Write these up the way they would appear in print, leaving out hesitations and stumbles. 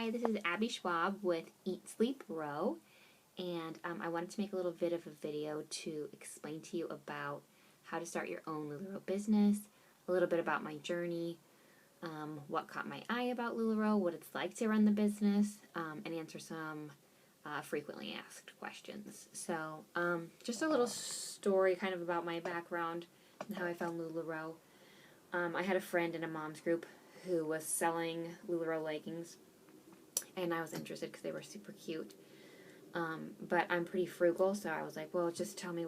Hi, this is Abby Schwab with Eat, Sleep, Row, and I wanted to make a little bit of a video to explain to you about how to start your own LuLaRoe business, a little bit about my journey, what caught my eye about LuLaRoe, what it's like to run the business, and answer some frequently asked questions. So, just a little story kind of about my background and how I found LuLaRoe. I had a friend in a mom's group who was selling LuLaRoe leggings, and I was interested because they were super cute. But I'm pretty frugal, so I was like, well, just tell me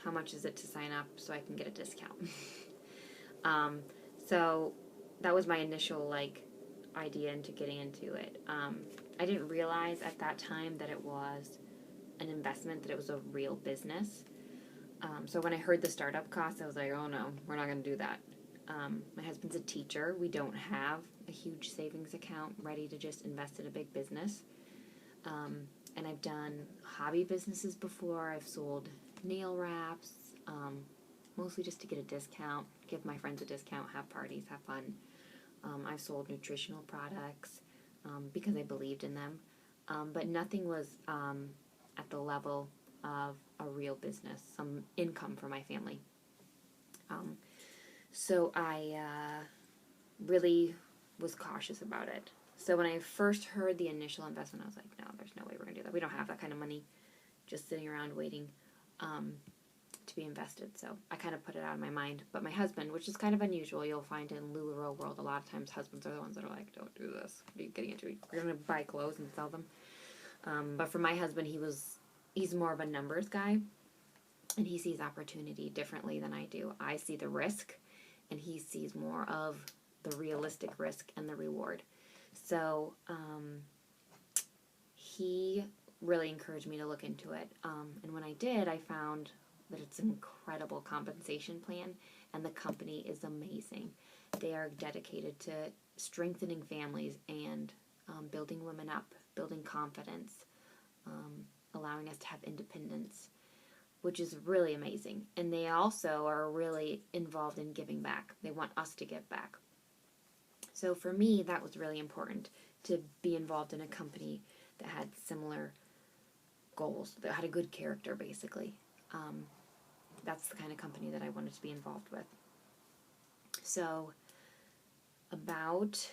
how much is it to sign up so I can get a discount. So that was my initial, idea into getting into it. I didn't realize at that time that it was an investment, that it was a real business. So when I heard the startup costs, I was like, oh no, we're not going to do that. My husband's a teacher. We don't have a huge savings account ready to just invest in a big business. And I've done hobby businesses before. I've sold nail wraps, mostly just to get a discount, give my friends a discount, have parties, have fun. I've sold nutritional products because I believed in them. But nothing was at the level of a real business, some income for my family. So I really was cautious about it. So when I first heard the initial investment, I was like, no, there's no way we're going to do that. We don't have that kind of money just sitting around waiting to be invested. So I kind of put it out of my mind. But my husband, which is kind of unusual, you'll find in LuLaRoe world, a lot of times husbands are the ones that are like, don't do this. What are you getting into? We're going to buy clothes and sell them. But for my husband, he's more of a numbers guy, and he sees opportunity differently than I do. I see the risk, and he sees more of the realistic risk and the reward. So he really encouraged me to look into it. And when I did, I found that it's an incredible compensation plan, and the company is amazing. They are dedicated to strengthening families and building women up, building confidence, allowing us to have independence, which is really amazing. And they also are really involved in giving back. They want us to give back. So for me, that was really important, to be involved in a company that had similar goals, that had a good character, basically. That's the kind of company that I wanted to be involved with. So about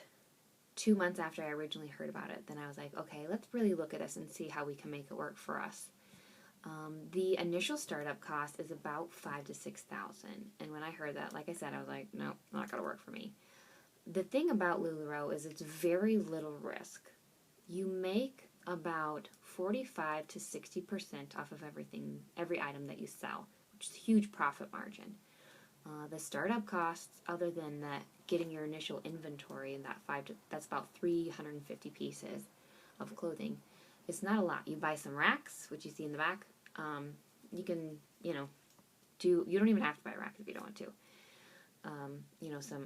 2 months after I originally heard about it, then I was like, okay, let's really look at this and see how we can make it work for us. The initial startup cost is about $5,000 to $6,000. And when I heard that, like I said, I was like, no, not going to work for me. The thing about LuLaRoe is it's very little risk. You make about 45 to 60% off of every item that you sell, which is a huge profit margin. The startup costs, other than that, getting your initial inventory in that's about 350 pieces of clothing. It's not a lot. You buy some racks, which you see in the back. You can, you don't even have to buy a rack if you don't want to.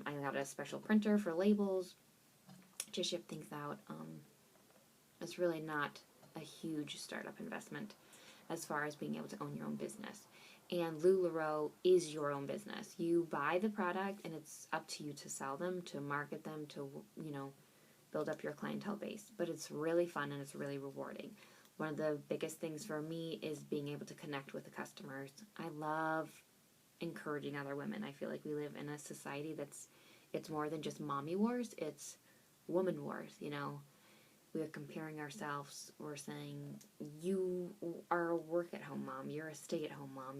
I got a special printer for labels to ship things out. It's really not a huge startup investment as far as being able to own your own business. And LuLaRoe is your own business. You buy the product, and it's up to you to sell them, to market them, to, build up your clientele base. But it's really fun, and it's really rewarding. One of the biggest things for me is being able to connect with the customers. I love encouraging other women. I feel like we live in a society it's more than just mommy wars, it's woman wars. We're comparing ourselves. We're saying, you are a work-at-home mom, you're a stay-at-home mom,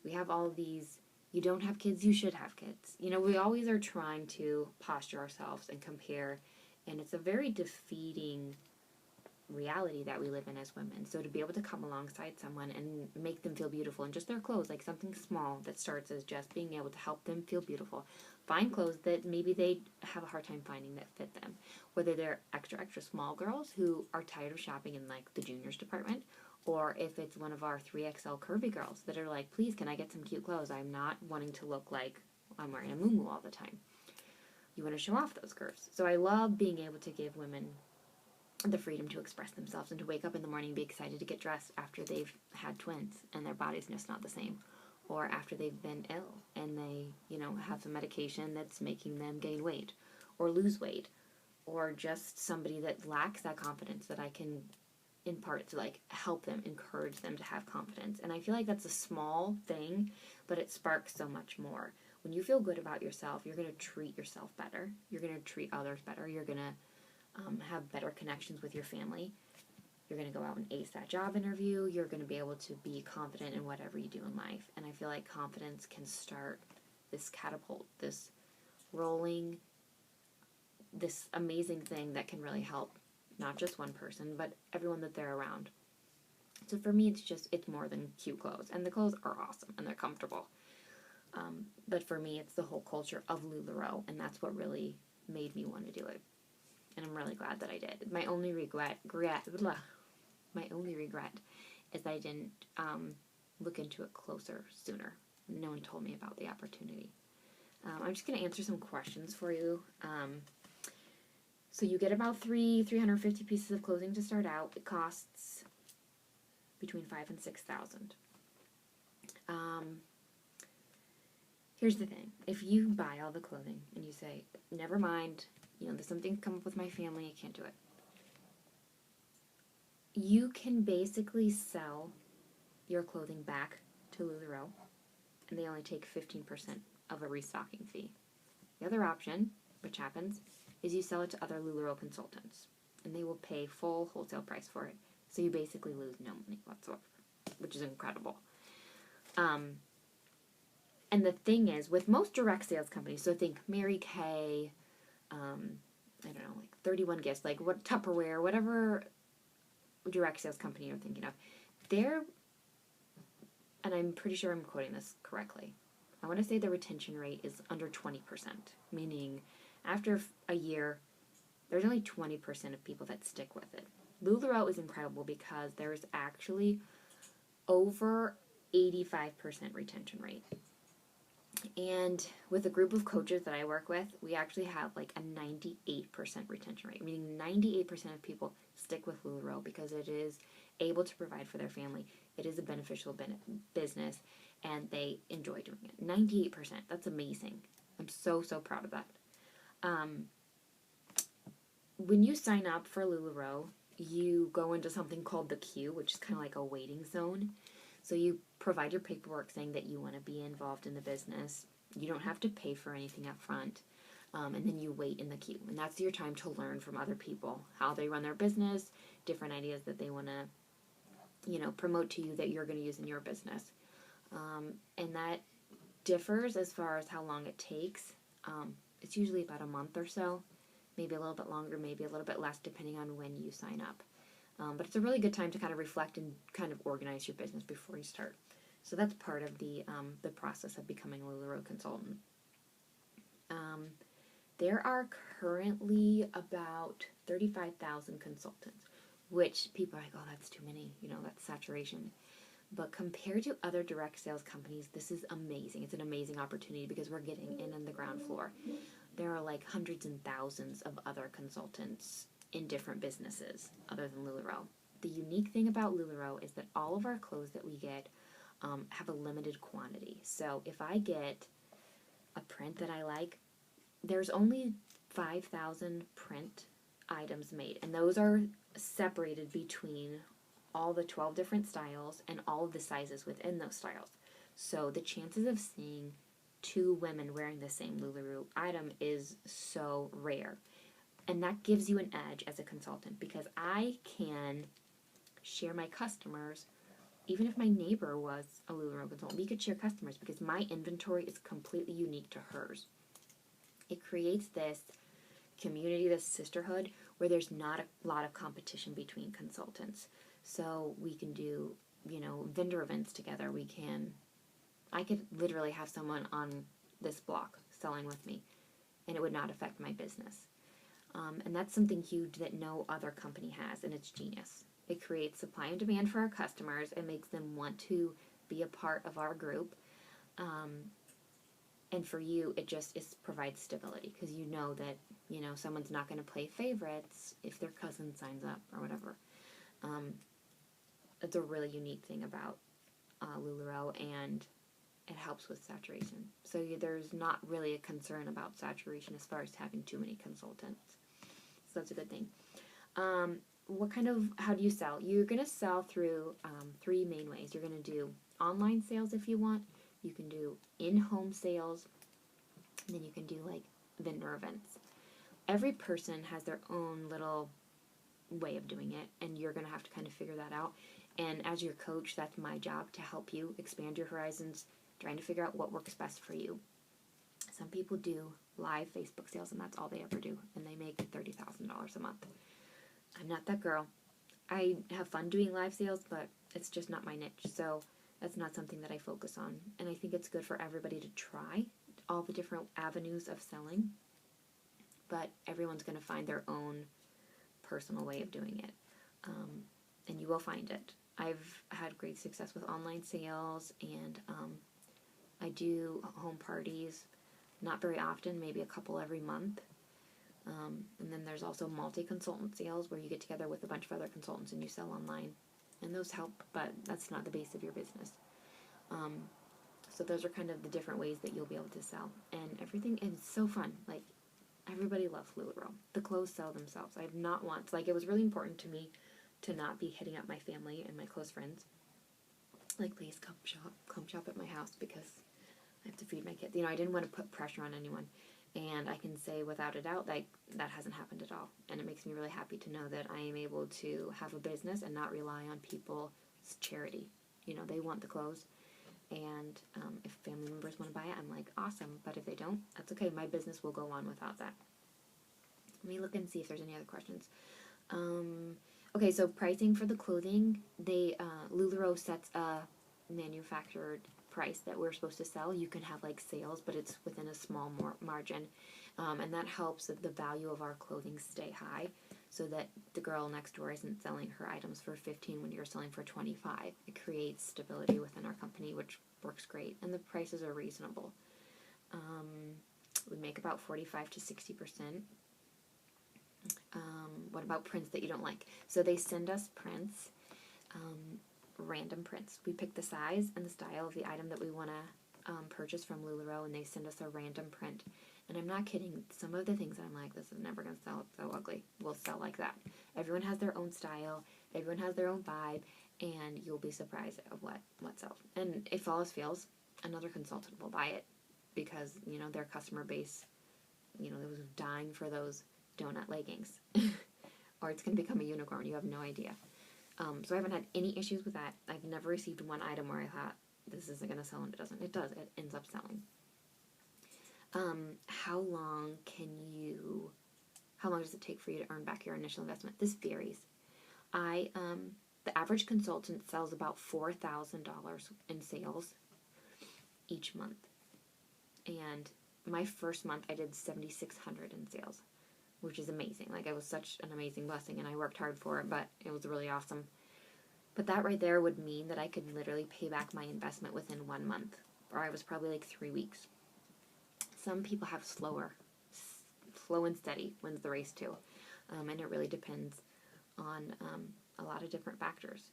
we have all these, you don't have kids, you should have kids. We always are trying to posture ourselves and compare, and it's a very defeating reality that we live in as women. So to be able to come alongside someone and make them feel beautiful in just their clothes, like something small that starts as just being able to help them feel beautiful, find clothes that maybe they have a hard time finding that fit them, whether they're extra small girls who are tired of shopping in the juniors department, or if it's one of our 3XL curvy girls that are like, please, can I get some cute clothes? I'm not wanting to look like I'm wearing a muumuu all the time. You want to show off those curves. So I love being able to give women the freedom to express themselves and to wake up in the morning and be excited to get dressed after they've had twins and their body's just not the same, or after they've been ill and they, have some medication that's making them gain weight or lose weight, or just somebody that lacks that confidence that I can impart to like help them, encourage them to have confidence. And I feel like that's a small thing, but it sparks so much more. When you feel good about yourself, you're going to treat yourself better. You're going to treat others better. You're going to have better connections with your family. You're going to go out and ace that job interview. You're going to be able to be confident in whatever you do in life. And I feel like confidence can start this catapult, this rolling, this amazing thing that can really help not just one person, but everyone that they're around. So for me, it's more than cute clothes. And the clothes are awesome and they're comfortable. But for me, it's the whole culture of LuLaRoe, and that's what really made me want to do it. And I'm really glad that I did. My only regret is that I didn't look into it closer sooner. No one told me about the opportunity. I'm just going to answer some questions for you. So you get about 350 pieces of clothing to start out. It costs between $5,000 and $6,000. Here's the thing. If you buy all the clothing and you say, never mind, there's something come up with my family, I can't do it. You can basically sell your clothing back to LuLaRoe, and they only take 15% of a restocking fee. The other option, which happens, is you sell it to other LuLaRoe consultants, and they will pay full wholesale price for it. So you basically lose no money whatsoever, which is incredible. And the thing is, with most direct sales companies, so think Mary Kay, I don't know, like 31 Gifts, like what Tupperware, whatever direct sales company you're thinking of, and I'm pretty sure I'm quoting this correctly, I want to say the retention rate is under 20%, meaning after a year, there's only 20% of people that stick with it. LuLaRoe is incredible because there's actually over 85% retention rate. And with a group of coaches that I work with, we actually have like a 98% retention rate, meaning 98% of people stick with LuLaRoe because it is able to provide for their family. It is a beneficial business, and they enjoy doing it. 98%. That's amazing. I'm so, so proud of that. When you sign up for LuLaRoe, you go into something called the queue, which is kind of like a waiting zone. So you provide your paperwork saying that you want to be involved in the business. You don't have to pay for anything up front. And then you wait in the queue. And that's your time to learn from other people, how they run their business, different ideas that they want to, promote to you that you're going to use in your business. And that differs as far as how long it takes. It's usually about a month or so, maybe a little bit longer, maybe a little bit less, depending on when you sign up. But it's a really good time to kind of reflect and kind of organize your business before you start. So that's part of the process of becoming a LuLaRoe consultant. There are currently about 35,000 consultants, which people are like, oh, that's too many, that's saturation. But compared to other direct sales companies, this is amazing. It's an amazing opportunity because we're getting in on the ground floor. There are like hundreds and thousands of other consultants in different businesses other than LuLaRoe. The unique thing about LuLaRoe is that all of our clothes that we get have a limited quantity. So if I get a print that I like, there's only 5,000 print items made, and those are separated between all the 12 different styles and all of the sizes within those styles. So the chances of seeing two women wearing the same LuLaRoe item is so rare. And that gives you an edge as a consultant because I can share my customers, even if my neighbor was a LuLaRoe consultant, we could share customers because my inventory is completely unique to hers. It creates this community, this sisterhood, where there's not a lot of competition between consultants. So we can do, vendor events together. I could literally have someone on this block selling with me, and it would not affect my business. And that's something huge that no other company has, and it's genius. It creates supply and demand for our customers. It makes them want to be a part of our group. And for you, it provides stability because you know that, someone's not going to play favorites if their cousin signs up or whatever. It's a really unique thing about LuLaRoe, and it helps with saturation. So there's not really a concern about saturation as far as having too many consultants. So that's a good thing. How do you sell? You're going to sell through three main ways. You're going to do online sales if you want. You can do in-home sales. And then you can do like vendor events. Every person has their own little way of doing it, and you're going to have to kind of figure that out. And as your coach, that's my job, to help you expand your horizons, trying to figure out what works best for you. Some people do live Facebook sales, and that's all they ever do, and they make $30,000 a month. I'm not that girl. I have fun doing live sales, but it's just not my niche, so that's not something that I focus on. And I think it's good for everybody to try all the different avenues of selling, but everyone's going to find their own personal way of doing it, and you will find it. I've had great success with online sales, and I do home parties, not very often, maybe a couple every month. And then there's also multi-consultant sales, where you get together with a bunch of other consultants and you sell online. And those help, but that's not the base of your business. So those are kind of the different ways that you'll be able to sell. And everything is so fun. Like, everybody loves LuLaRoe. The clothes sell themselves. I have not once, like, it was really important to me to not be hitting up my family and my close friends. Like, please come shop at my house because I have to feed my kids. I didn't want to put pressure on anyone. And I can say without a doubt, like, that hasn't happened at all. And it makes me really happy to know that I am able to have a business and not rely on people's charity. They want the clothes. And if family members want to buy it, I'm like, awesome. But if they don't, that's okay. My business will go on without that. Let me look and see if there's any other questions. Okay, so pricing for the clothing, LuLaRoe sets a manufactured price that we're supposed to sell. You can have like sales, but it's within a small margin, and that helps that the value of our clothing stay high, so that the girl next door isn't selling her items for $15 when you're selling for $25. It creates stability within our company, which works great, and the prices are reasonable. We make about 45 to 60%. What about prints that you don't like? So they send us prints, random prints. We pick the size and the style of the item that we want to purchase from LuLaRoe, and they send us a random print. And I'm not kidding. Some of the things I'm like, this is never going to sell. It's so ugly. Will sell like that. Everyone has their own style. Everyone has their own vibe, and you'll be surprised at what sells. And if all else fails, another consultant will buy it because their customer base, they was dying for those donut leggings, or it's going to become a unicorn. You have no idea. So I haven't had any issues with that. I've never received one item where I thought, this isn't going to sell, and it doesn't. It does. It ends up selling. How long does it take for you to earn back your initial investment? This varies. The average consultant sells about $4,000 in sales each month. And my first month I did $7,600 in sales, which is amazing. Like, it was such an amazing blessing, and I worked hard for it, but it was really awesome. But that right there would mean that I could literally pay back my investment within 1 month, or I was probably like 3 weeks. Some people have slow and steady wins the race too, and it really depends on a lot of different factors.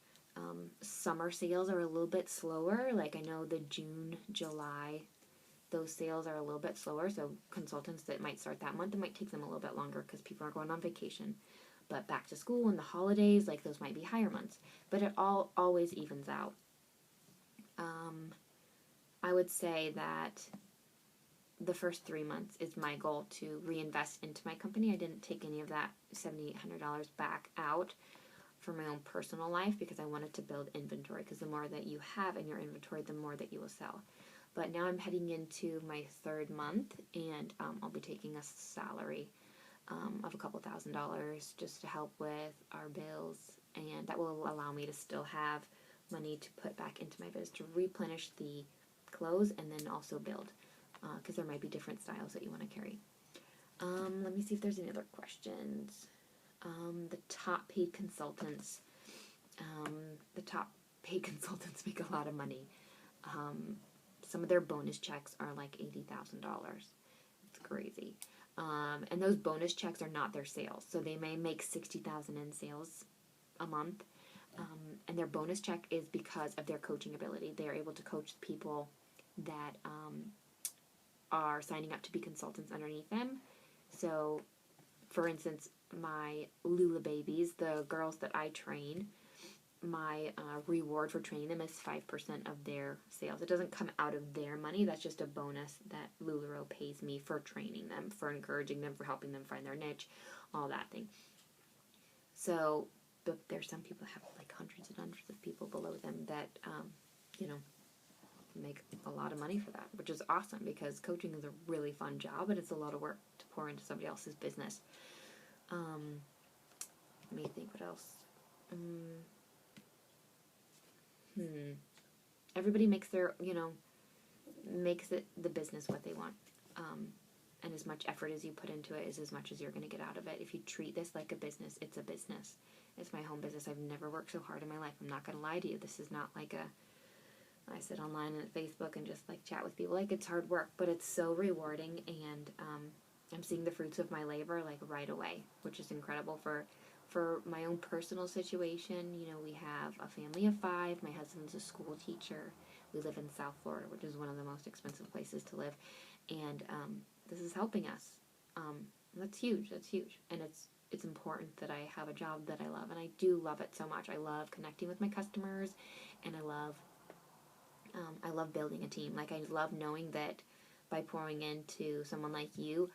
Summer sales are a little bit slower. Like, I know the June, July, those sales are a little bit slower, so consultants that might start that month, it might take them a little bit longer because people are going on vacation. But back to school and the holidays, like, those might be higher months. But it always evens out. I would say that the first 3 months is my goal to reinvest into my company. I didn't take any of that $7,800 back out for my own personal life because I wanted to build inventory, because the more that you have in your inventory, the more that you will sell. But now I'm heading into my 3rd month, and I'll be taking a salary of a couple $1,000s just to help with our bills, and that will allow me to still have money to put back into my business to replenish the clothes and then also build, because there might be different styles that you want to carry. Let me see if there's any other questions. The top paid consultants make a lot of money. Some of their bonus checks are like $80,000. It's crazy. And those bonus checks are not their sales. So they may make $60,000 in sales a month. And their bonus check is because of their coaching ability. They are able to coach people that are signing up to be consultants underneath them. So, for instance, my Lula babies, the girls that I train, my reward for training them is 5% of their sales. It doesn't come out of their money. That's just a bonus that LuLaRoe pays me for training them, for encouraging them, for helping them find their niche, all that thing. So, but there's some people that have like hundreds and hundreds of people below them that, you know, make a lot of money for that, which is awesome because coaching is a really fun job and it's a lot of work to pour into somebody else's business. Let me think what else. Everybody makes their, makes it the business what they want. And as much effort as you put into it is as much as you're going to get out of it. If you treat this like a business, it's a business. It's my home business. I've never worked so hard in my life. I'm not going to lie to you. This is not like I sit online and at Facebook and just like chat with people. Like, it's hard work, but it's so rewarding, and I'm seeing the fruits of my labor like right away, which is incredible. For my own personal situation, we have a family of 5. My husband's a school teacher. We live in South Florida, which is one of the most expensive places to live, and this is helping us. That's huge. That's huge, and it's important that I have a job that I love, and I do love it so much. I love connecting with my customers, and I love building a team. Like, I love knowing that by pouring into someone like you,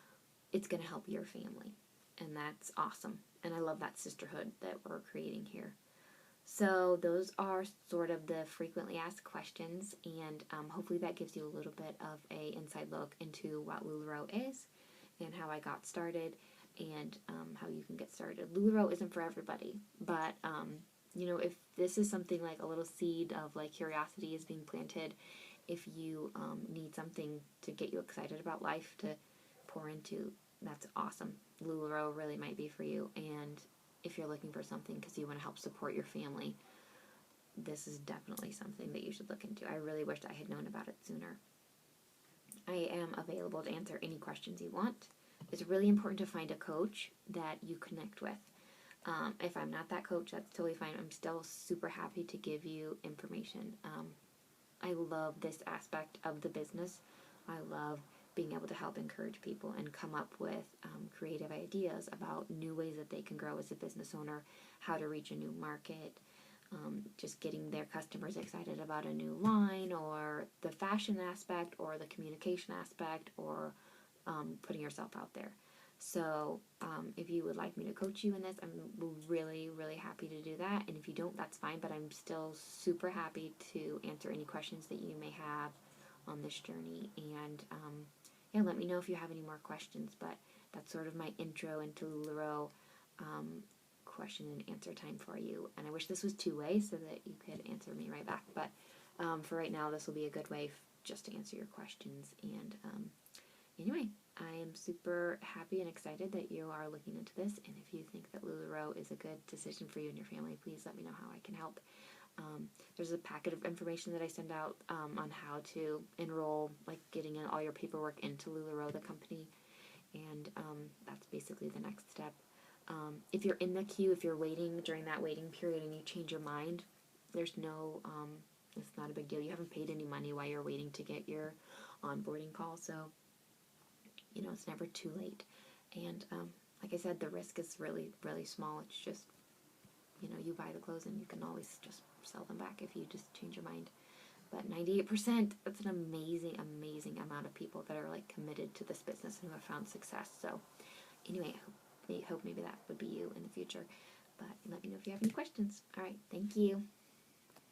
it's going to help your family, and that's awesome. And I love that sisterhood that we're creating here. So those are sort of the frequently asked questions, and hopefully that gives you a little bit of a inside look into what LuLaRoe is and how I got started, and how you can get started. LuLaRoe isn't for everybody, but if this is something like a little seed of like curiosity is being planted, if you need something to get you excited about life to pour into, that's awesome. LuLaRoe really might be for you. And if you're looking for something because you want to help support your family, this is definitely something that you should look into. I really wished I had known about it sooner. I am available to answer any questions you want. It's really important to find a coach that you connect with. If I'm not that coach, that's totally fine. I'm still super happy to give you information. I love this aspect of the business. I love being able to help encourage people and come up with creative ideas about new ways that they can grow as a business owner, how to reach a new market, just getting their customers excited about a new line, or the fashion aspect, or the communication aspect, or putting yourself out there. So if you would like me to coach you in this, I'm really, really happy to do that. And if you don't, that's fine, but I'm still super happy to answer any questions that you may have on this journey. And let me know if you have any more questions, but that's sort of my intro into LuLaRoe question and answer time for you. And I wish this was 2-way so that you could answer me right back, but for right now, this will be a good way just to answer your questions. And anyway, I am super happy and excited that you are looking into this, and if you think that LuLaRoe is a good decision for you and your family, please let me know how I can help. There's a packet of information that I send out on how to enroll, like getting in all your paperwork into LuLaRoe, the company, and that's basically the next step. If you're in the queue, if you're waiting during that waiting period and you change your mind, there's no, it's not a big deal. You haven't paid any money while you're waiting to get your onboarding call, so it's never too late. And like I said, the risk is really, really small. It's just, you buy the clothes and you can always just sell them back if you just change your mind. But 98%, that's an amazing, amazing amount of people that are like committed to this business and who have found success. So anyway, I hope maybe that would be you in the future. But let me know if you have any questions. All right, thank you.